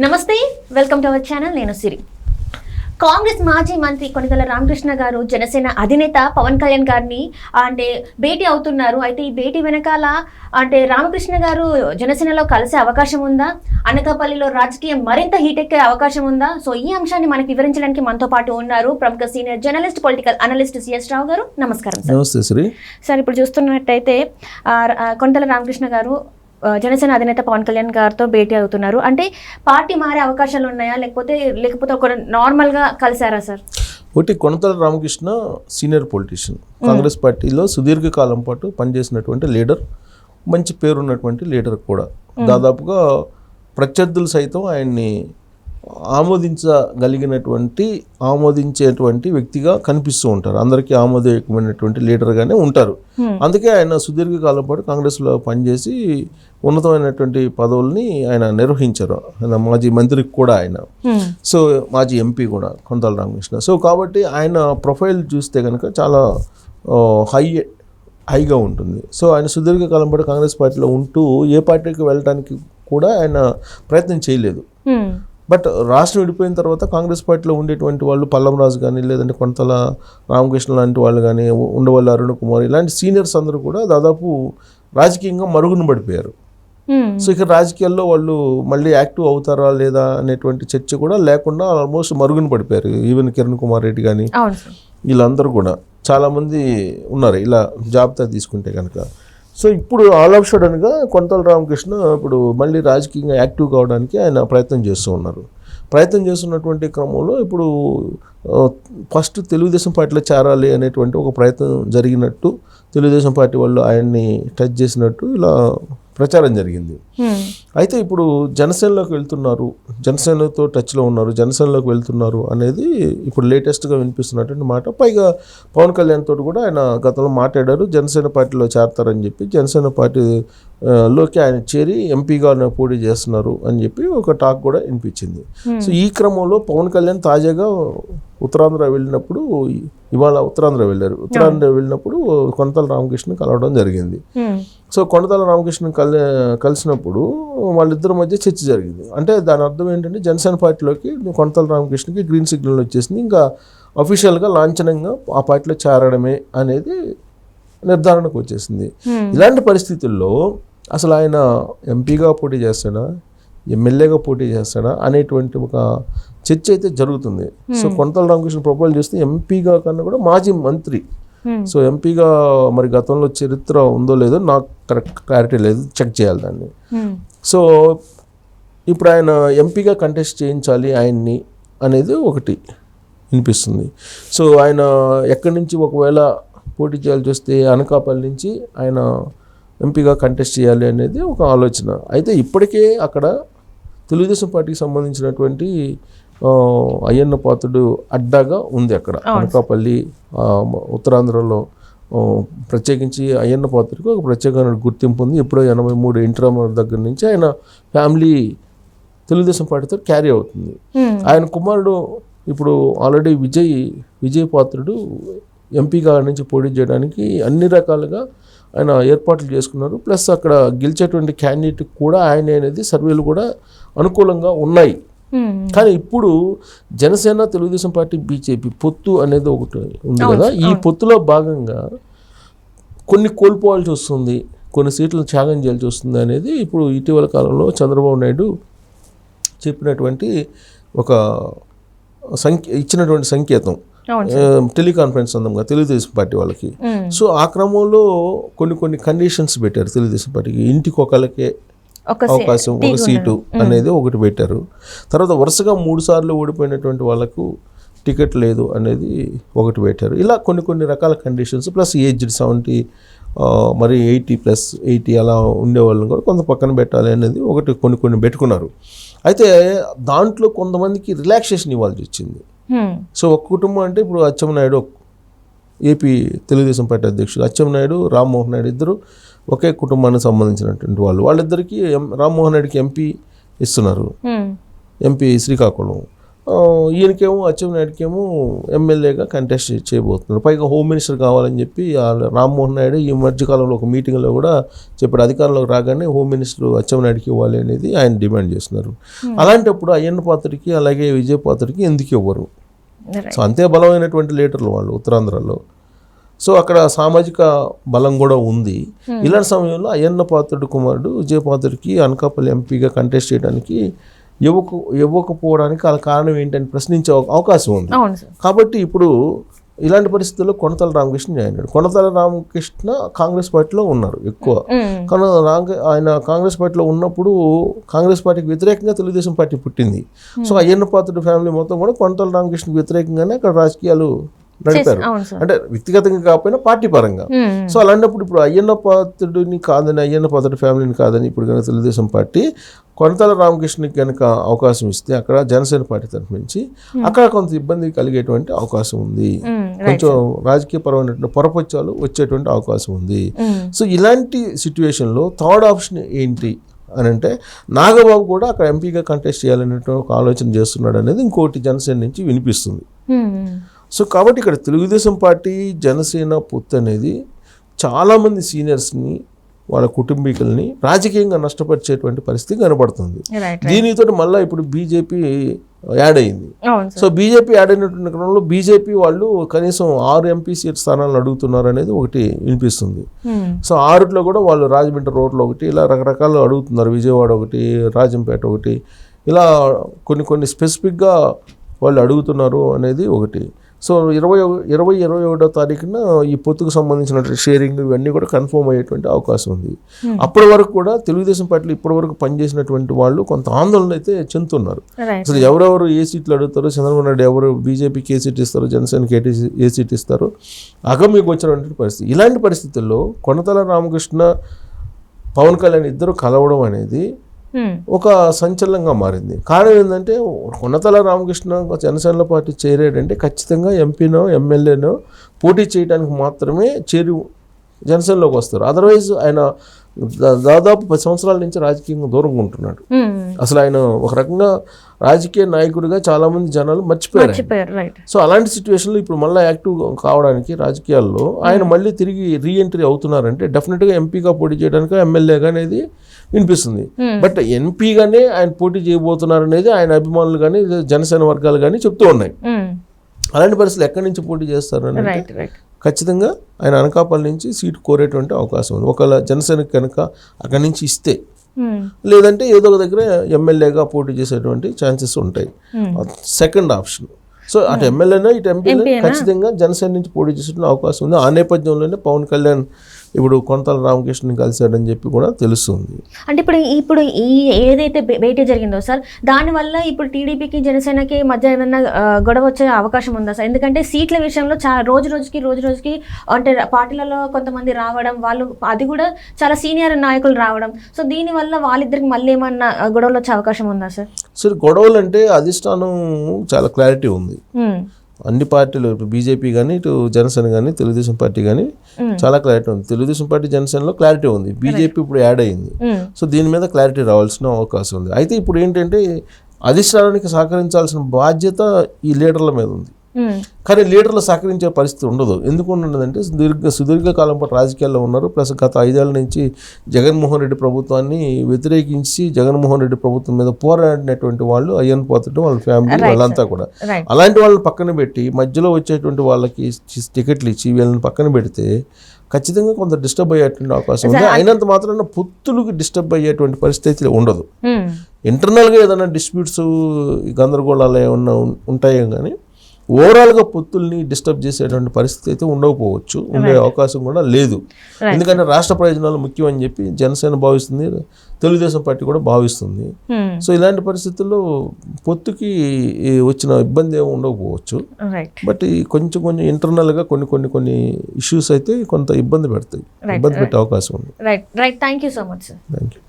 నమస్తే, welcome to our channel. నేను సిరి. కాంగ్రెస్ మాజీ మంత్రి కొణిదెల రామకృష్ణ గారు జనసేన అధినేత పవన్ కళ్యాణ్ గారిని భేటీ అవుతున్నారు. అయితే ఈ భేటీ వెనకాల రామకృష్ణ గారు జనసేనలో కలిసే అవకాశం ఉందా, అనకాపల్లిలో రాజకీయం మరింత హీట్ ఎక్కే అవకాశం ఉందా? సో ఈ అంశాన్ని మనకు వివరించడానికి మనతో పాటు ఉన్నారు ప్రముఖ senior journalist, political analyst CS Rao garu. నమస్కారం సార్. నమస్తే శ్రీ. సార్, ఇప్పుడు చూస్తున్నట్టయితే కొణిదెల రామకృష్ణ గారు జనసేన అధినేత పవన్ కళ్యాణ్ గారితో భేటీ అవుతున్నారు. అంటే పార్టీ మారే అవకాశాలు ఉన్నాయా, లేకపోతే ఒక నార్మల్గా కలిసారా సార్? ఒకటి, కొణిదెల రామకృష్ణ సీనియర్ పొలిటీషియన్, కాంగ్రెస్ పార్టీలో సుదీర్ఘకాలం పాటు పనిచేసినటువంటి లీడర్, మంచి పేరున్నటువంటి లీడర్ కూడా. దాదాపుగా ప్రత్యర్థులు సైతం ఆయన్ని ఆమోదించేటువంటి వ్యక్తిగా కనిపిస్తూ ఉంటారు. అందరికీ ఆమోదయోగ్యమైనటువంటి లీడర్గానే ఉంటారు. అందుకే ఆయన సుదీర్ఘకాలం పాటు కాంగ్రెస్లో పనిచేసి ఉన్నతమైనటువంటి పదవుల్ని ఆయన నిర్వహించారు. ఆయన మాజీ మంత్రికి కూడా ఆయన, సో మాజీ ఎంపీ కూడా కొణిదెల రామకృష్ణ. సో కాబట్టి ఆయన ప్రొఫైల్ చూస్తే కనుక చాలా హైగా ఉంటుంది. సో ఆయన సుదీర్ఘకాలం పాటు కాంగ్రెస్ పార్టీలో ఉంటూ ఏ పార్టీకి వెళ్ళడానికి కూడా ఆయన ప్రయత్నం చేయలేదు. బట్ రాష్ట్రం విడిపోయిన తర్వాత కాంగ్రెస్ పార్టీలో ఉండేటువంటి వాళ్ళు పల్లం రాజు కానీ, లేదంటే కొణిదెల రామకృష్ణ లాంటి వాళ్ళు కానీ, ఉండవల్లి అరుణ్ కుమార్, ఇలాంటి సీనియర్స్ అందరూ కూడా దాదాపు రాజకీయంగా మరుగున పడిపోయారు. సో ఇక రాజకీయాల్లో వాళ్ళు మళ్ళీ యాక్టివ్ అవుతారా లేదా అనేటువంటి చర్చ కూడా లేకుండా ఆల్మోస్ట్ మరుగున పడిపోయారు. ఈవెన్ కిరణ్ కుమార్ రెడ్డి కానీ వీళ్ళందరూ కూడా చాలామంది ఉన్నారు ఇలా జాబితా తీసుకుంటే కనుక. సో ఇప్పుడు ఆల్ ఆఫ్ సడన్గా కొణిదెల రామకృష్ణ ఇప్పుడు మళ్ళీ రాజకీయంగా యాక్టివ్ కావడానికి ఆయన ప్రయత్నం చేస్తున్నటువంటి క్రమంలో ఇప్పుడు ఫస్ట్ తెలుగుదేశం పార్టీలో చేరాలి అనేటువంటి ఒక ప్రయత్నం జరిగినట్టు, తెలుగుదేశం పార్టీ వాళ్ళు ఆయన్ని టచ్ చేసినట్టు ఇలా ప్రచారం జరిగింది. అయితే ఇప్పుడు జనసేనలోకి వెళ్తున్నారు, జనసేనతో టచ్లో ఉన్నారు, జనసేనలోకి వెళ్తున్నారు అనేది ఇప్పుడు లేటెస్ట్గా వినిపిస్తున్నటువంటి మాట. పైగా పవన్ కళ్యాణ్ తోటి కూడా ఆయన గతంలో మాట్లాడారు, జనసేన పార్టీలో చేరతారని చెప్పి, జనసేన పార్టీలోకి ఆయన చేరి ఎంపీగా పోటీ చేస్తున్నారు అని చెప్పి ఒక టాక్ కూడా వినిపించింది. సో ఈ క్రమంలో పవన్ కళ్యాణ్ తాజాగా ఉత్తరాంధ్ర వెళ్ళినప్పుడు, ఇవాళ ఉత్తరాంధ్ర వెళ్ళినప్పుడు కొణిదెల రామకృష్ణ కలవడం జరిగింది. సో కొణిదెల రామకృష్ణ కలిసినప్పుడు వాళ్ళిద్దరి మధ్య చర్చ జరిగింది. అంటే దాని అర్థం ఏంటంటే జనసేన పార్టీలోకి కొణిదెల రామకృష్ణకి గ్రీన్ సిగ్నల్ వచ్చేసింది, ఇంకా అఫీషియల్గా లాంఛనంగా ఆ పార్టీలో చేరడమే అనేది నిర్ధారణకు వచ్చేసింది. ఇలాంటి పరిస్థితుల్లో అసలు ఆయన ఎంపీగా పోటీ చేస్తాడా, ఎమ్మెల్యేగా పోటీ చేస్తాడా అనేటువంటి ఒక చర్చ అయితే జరుగుతుంది. సో కొణిదెల రామకృష్ణ ప్రొఫైల్ చూస్తే ఎంపీగా కన్నా కూడా మాజీ మంత్రి. సో ఎంపీగా మరి గతంలో చరిత్ర ఉందో లేదో నాకు కరెక్ట్ క్లారిటీ లేదు, చెక్ చేయాలి దాన్ని. సో ఇప్పుడు ఆయన ఎంపీగా కంటెస్ట్ చేయించాలి ఆయన్ని అనేది ఒకటి వినిపిస్తుంది. సో ఆయన ఎక్కడి నుంచి ఒకవేళ పోటీ చేయాల్సి వస్తే అనకాపల్లి నుంచి ఆయన ఎంపీగా కంటెస్ట్ చేయాలి అనేది ఒక ఆలోచన. అయితే ఇప్పటికే అక్కడ తెలుగుదేశం పార్టీకి సంబంధించినటువంటి అయ్యన్న పాత్రుడు అడ్డాగా ఉంది అక్కడ అనకాపల్లి, ఉత్తరాంధ్రలో. ప్రత్యేకించి అయ్యన్న పాత్రుడికి ఒక ప్రత్యేకమైన గుర్తింపు ఉంది. ఎప్పుడో 83 ఎన్టీ రామారావు దగ్గర నుంచి ఆయన ఫ్యామిలీ తెలుగుదేశం పార్టీతో క్యారీ అవుతుంది. ఆయన కుమారుడు ఇప్పుడు ఆల్రెడీ విజయ్ పాత్రుడు ఎంపీగా నుంచి పోటీ చేయడానికి అన్ని రకాలుగా ఆయన ఏర్పాట్లు చేసుకున్నారు. ప్లస్ అక్కడ గెలిచేటువంటి క్యాండిడేట్ కూడా ఆయన అనేది సర్వేలు కూడా అనుకూలంగా ఉన్నాయి. కానీ ఇప్పుడు జనసేన, తెలుగుదేశం పార్టీ, బీజేపీ పొత్తు అనేది ఒకటి ఉంది కదా. ఈ పొత్తులో భాగంగా కొన్ని కోల్పోవాల్సి వస్తుంది, కొన్ని సీట్లను త్యాగం చేయాల్సి వస్తుంది అనేది ఇప్పుడు ఇటీవల కాలంలో చంద్రబాబు నాయుడు చెప్పినటువంటి ఒక ఇచ్చినటువంటి సంకేతం టెలికాన్ఫరెన్స్ సందర్భంగా తెలుగుదేశం పార్టీ వాళ్ళకి. సో ఆ క్రమంలో కొన్ని కండిషన్స్ పెట్టారు తెలుగుదేశం పార్టీకి. ఇంటికి ఒకళ్ళకే అవకాశం, ఒక సీటు అనేది ఒకటి పెట్టారు. తర్వాత వరుసగా 3 సార్లు ఓడిపోయినటువంటి వాళ్ళకు టికెట్ లేదు అనేది ఒకటి పెట్టారు. ఇలా కొన్ని రకాల కండిషన్స్, ప్లస్ ఏజ్డ్ 70 మరి 80+80 అలా ఉండేవాళ్ళని కూడా కొంత పక్కన పెట్టాలి అనేది ఒకటి కొన్ని పెట్టుకున్నారు. అయితే దాంట్లో కొంతమందికి రిలాక్సేషన్ ఇవ్వాల్సి వచ్చింది. సో ఒక కుటుంబం అంటే ఇప్పుడు అచ్చెన్నాయుడు, ఏపీ తెలుగుదేశం పార్టీ అధ్యక్షుడు అచ్చెన్నాయుడు, రామ్మోహన్ నాయుడు ఇద్దరు ఒకే కుటుంబానికి సంబంధించినటువంటి వాళ్ళు. వాళ్ళిద్దరికీ రామ్మోహన్ నాయుడికి ఎంపీ ఇస్తున్నారు, ఎంపీ శ్రీకాకుళం. ఈయనకేమో అచ్చెన్నాయుడికేమో ఎమ్మెల్యేగా కంటెస్ట్ చేయబోతున్నారు. పైగా హోమ్ మినిస్టర్ కావాలని చెప్పి రామ్మోహన్ నాయుడు ఈ మధ్యకాలంలో ఒక మీటింగ్లో కూడా చెప్పాడు, అధికారంలోకి రాగానే హోమ్ మినిస్టర్ అచ్చెన్నాయుడికి ఇవ్వాలి అనేది ఆయన డిమాండ్ చేస్తున్నారు. అలాంటప్పుడు అయ్యన్న పాత్రుడికి అలాగే విజయ పాత్రుడికి ఎందుకు ఇవ్వరు? సో అంతే బలమైనటువంటి లీడర్లు వాళ్ళు ఉత్తరాంధ్రలో. సో అక్కడ సామాజిక బలం కూడా ఉంది. ఇలాంటి సమయంలో అయ్యన్న పాత్రుడు కుమారుడు విజయ పాత్రుడికి అనకాపల్లి ఎంపీగా కంటెస్ట్ చేయడానికి ఇవ్వకపోవడానికి వాళ్ళ కారణం ఏంటని ప్రశ్నించే అవకాశం ఉంది. కాబట్టి ఇప్పుడు ఇలాంటి పరిస్థితుల్లో కొనతల రామకృష్ణ జాయిన్ అయ్యాడు. కొనతల రామకృష్ణ కాంగ్రెస్ పార్టీలో ఉన్నారు ఎక్కువ, కానీ ఆయన కాంగ్రెస్ పార్టీలో ఉన్నప్పుడు కాంగ్రెస్ పార్టీకి వ్యతిరేకంగా తెలుగుదేశం పార్టీ పుట్టింది. సో అయ్యన్న పాత్రుడు ఫ్యామిలీ మొత్తం కూడా కొనతల రామకృష్ణకి వ్యతిరేకంగానే అక్కడ రాజకీయాలు నడిపారు, అంటే వ్యక్తిగతంగా కాకపోయినా పార్టీ పరంగా. సో అలాంటప్పుడు ఇప్పుడు అయ్యన్న పాత్రుడిని కాదని, అయ్యన్న పాత్రుడి ఫ్యామిలీని కాదని ఇప్పుడు కనుక తెలుగుదేశం పార్టీ కొనతల రామకృష్ణకి కనుక అవకాశం ఇస్తే అక్కడ జనసేన పార్టీ తరఫు నుంచి అక్కడ కొంత ఇబ్బంది కలిగేటువంటి అవకాశం ఉంది, కొంచెం రాజకీయ పరమైనటువంటి పొరపచ్చాలు వచ్చేటువంటి అవకాశం ఉంది. సో ఇలాంటి సిచ్యువేషన్లో థర్డ్ ఆప్షన్ ఏంటి అని అంటే నాగబాబు కూడా అక్కడ ఎంపీగా కంటెస్ట్ చేయాలనేటువంటి ఒక ఆలోచన చేస్తున్నాడు అనేది ఇంకోటి జనసేన నుంచి వినిపిస్తుంది. సో కాబట్టి ఇక్కడ తెలుగుదేశం పార్టీ జనసేన పొత్తు అనేది చాలామంది సీనియర్స్ని వాళ్ళ కుటుంబీకుల్ని రాజకీయంగా నష్టపరిచేటువంటి పరిస్థితి కనబడుతుంది. దీనితో మళ్ళీ ఇప్పుడు బీజేపీ యాడ్ అయింది. సో బీజేపీ యాడ్ అయినటువంటి క్రమంలో బీజేపీ వాళ్ళు కనీసం 6 ఎంపీ సీట్ స్థానాలను అడుగుతున్నారు అనేది ఒకటి వినిపిస్తుంది. సో 6లో కూడా వాళ్ళు రాజమండ్రి రోడ్లో ఒకటి ఇలా రకరకాలు అడుగుతున్నారు, విజయవాడ ఒకటి, రాజంపేట ఒకటి, ఇలా కొన్ని స్పెసిఫిక్గా వాళ్ళు అడుగుతున్నారు అనేది ఒకటి. సో 21వ తారీఖున ఈ పొత్తుకు సంబంధించిన షేరింగ్ ఇవన్నీ కూడా కన్ఫర్మ్ అయ్యేటువంటి అవకాశం ఉంది. అప్పటి వరకు కూడా తెలుగుదేశం పార్టీలో ఇప్పటి వరకు పనిచేసినటువంటి వాళ్ళు కొంత ఆందోళన అయితే చెందుతున్నారు. అసలు ఎవరెవరు ఏ సీట్లు అడుగుతారో, చంద్రబాబు నాయుడు ఎవరు బీజేపీకి ఏ సీట్ ఇస్తారో, జనసేనకి ఏ సీట్ ఇస్తారో అగమ్యకు వచ్చినటువంటి పరిస్థితి. ఇలాంటి పరిస్థితుల్లో కొనతల రామకృష్ణ పవన్ కళ్యాణ్ ఇద్దరు కలవడం అనేది ఒక సంచలనంగా మారింది. కారణం ఏంటంటే కొనతల రామకృష్ణ జనసేన పార్టీ చేరాడంటే ఖచ్చితంగా ఎంపీనో ఎమ్మెల్యేనో పోటీ చేయడానికి మాత్రమే జనసేనలోకి వస్తారు. అదర్వైజ్ ఆయన దాదాపు 10 సంవత్సరాల నుంచి రాజకీయంగా దూరంగా ఉంటున్నాడు. అసలు ఆయన ఒక రకంగా రాజకీయ నాయకుడిగా చాలా మంది జనాలు మర్చిపోయారు. సో అలాంటి సిచ్యువేషన్లో ఇప్పుడు మళ్ళీ యాక్టివ్ కావడానికి రాజకీయాల్లో ఆయన మళ్ళీ తిరిగి రీఎంట్రీ అవుతున్నారంటే డెఫినెట్గా ఎంపీగా పోటీ చేయడానికి ఎమ్మెల్యేగా అనేది వినిపిస్తుంది. బట్ ఎంపీగానే ఆయన పోటీ చేయబోతున్నారు అనేది ఆయన అభిమానులు కానీ జనసేన వర్గాలు కానీ చెప్తూ ఉన్నాయి. అలాంటి పరిస్థితులు ఎక్కడి నుంచి పోటీ చేస్తారు అంటే ఖచ్చితంగా ఆయన అనకాపల్లి నుంచి సీటు కోరేటువంటి అవకాశం ఉంది. ఒకవేళ జనసేనకి కనుక అక్కడి నుంచి ఇస్తే, లేదంటే ఏదో ఒక దగ్గర ఎమ్మెల్యేగా పోటీ చేసేటువంటి ఛాన్సెస్ ఉంటాయి. Second option. సో అటు ఎమ్మెల్యేనా ఇటు ఎంపీనా ఖచ్చితంగా జనసేన నుంచి పోటీ చేసేటువంటి అవకాశం ఉంది. ఆ నేపథ్యంలోనే పవన్ కళ్యాణ్ ఇప్పుడు కొనతల రామకృష్ణని కలిశాడని చెప్పి కూడా తెలుస్తుంది. అంటే ఇప్పుడు ఈ ఏదైతే భేటీ జరిగిందో సార్, దానివల్ల ఇప్పుడు టీడీపీకి జనసేనకి మధ్య ఏమైనా గొడవ వచ్చే అవకాశం ఉందా సార్? ఎందుకంటే సీట్ల విషయంలో రోజు రోజుకి అంటే పార్టీలలో కొంతమంది రావడం, వాళ్ళు అది కూడా చాలా సీనియర్ నాయకులు రావడం, సో దీనివల్ల వాళ్ళిద్దరికి మళ్ళీ ఏమన్నా గొడవలు వచ్చే అవకాశం ఉందా సార్? సార్ గొడవలు అంటే అధిష్టానం చాలా క్లారిటీ ఉంది. అన్ని పార్టీలు ఇటు బీజేపీ కానీ ఇటు జనసేన కానీ తెలుగుదేశం పార్టీ కానీ చాలా క్లారిటీ ఉంది. తెలుగుదేశం పార్టీ జనసేనలో క్లారిటీ ఉంది, బీజేపీ ఇప్పుడు యాడ్ అయింది. సో దీని మీద క్లారిటీ రావాల్సిన అవకాశం ఉంది. అయితే ఇప్పుడు ఏంటంటే అధిష్టానానికి సహకరించాల్సిన బాధ్యత ఈ లీడర్ల మీద ఉంది. కానీ లీడర్లు సహకరించే పరిస్థితి ఉండదు. ఎందుకు ఉండదంటే సుదీర్ఘకాలం పాటు రాజకీయాల్లో ఉన్నారు. ప్లస్ గత 5 ఏళ్ల నుంచి జగన్మోహన్ రెడ్డి ప్రభుత్వాన్ని వ్యతిరేకించి జగన్మోహన్ రెడ్డి ప్రభుత్వం మీద పోరాడినటువంటి వాళ్ళు అయ్యన్న పాత్రుడు వాళ్ళ ఫ్యామిలీ వాళ్ళంతా కూడా. అలాంటి వాళ్ళని పక్కన పెట్టి మధ్యలో వచ్చేటువంటి వాళ్ళకి టికెట్లు ఇచ్చి వీళ్ళని పక్కన పెడితే ఖచ్చితంగా కొంత డిస్టర్బ్ అయ్యేటువంటి అవకాశం ఉంది. అయినంత మాత్రాన పొత్తులకు డిస్టర్బ్ అయ్యేటువంటి పరిస్థితి ఉండదు. ఇంటర్నల్గా ఏదైనా డిస్ప్యూట్స్ గందరగోళాలు ఏమన్నా ఉంటాయో కానీ ఓవరాల్గా పొత్తుల్ని డిస్టర్బ్ చేసేటువంటి పరిస్థితి అయితే ఉండకపోవచ్చు, ఉండే అవకాశం కూడా లేదు. ఎందుకంటే రాష్ట్ర ప్రయోజనాలు ముఖ్యం అని చెప్పి జనసేన భావిస్తుంది, తెలుగుదేశం పార్టీ కూడా భావిస్తుంది. సో ఇలాంటి పరిస్థితుల్లో పొత్తుకి వచ్చిన ఇబ్బంది ఏమి ఉండకపోవచ్చు. బట్ కొంచెం ఇంటర్నల్గా కొన్ని ఇష్యూస్ అయితే కొంత ఇబ్బంది పెడతాయి, ఇబ్బంది పెట్టే అవకాశం ఉంది. Right thank you so much sir. Thank you.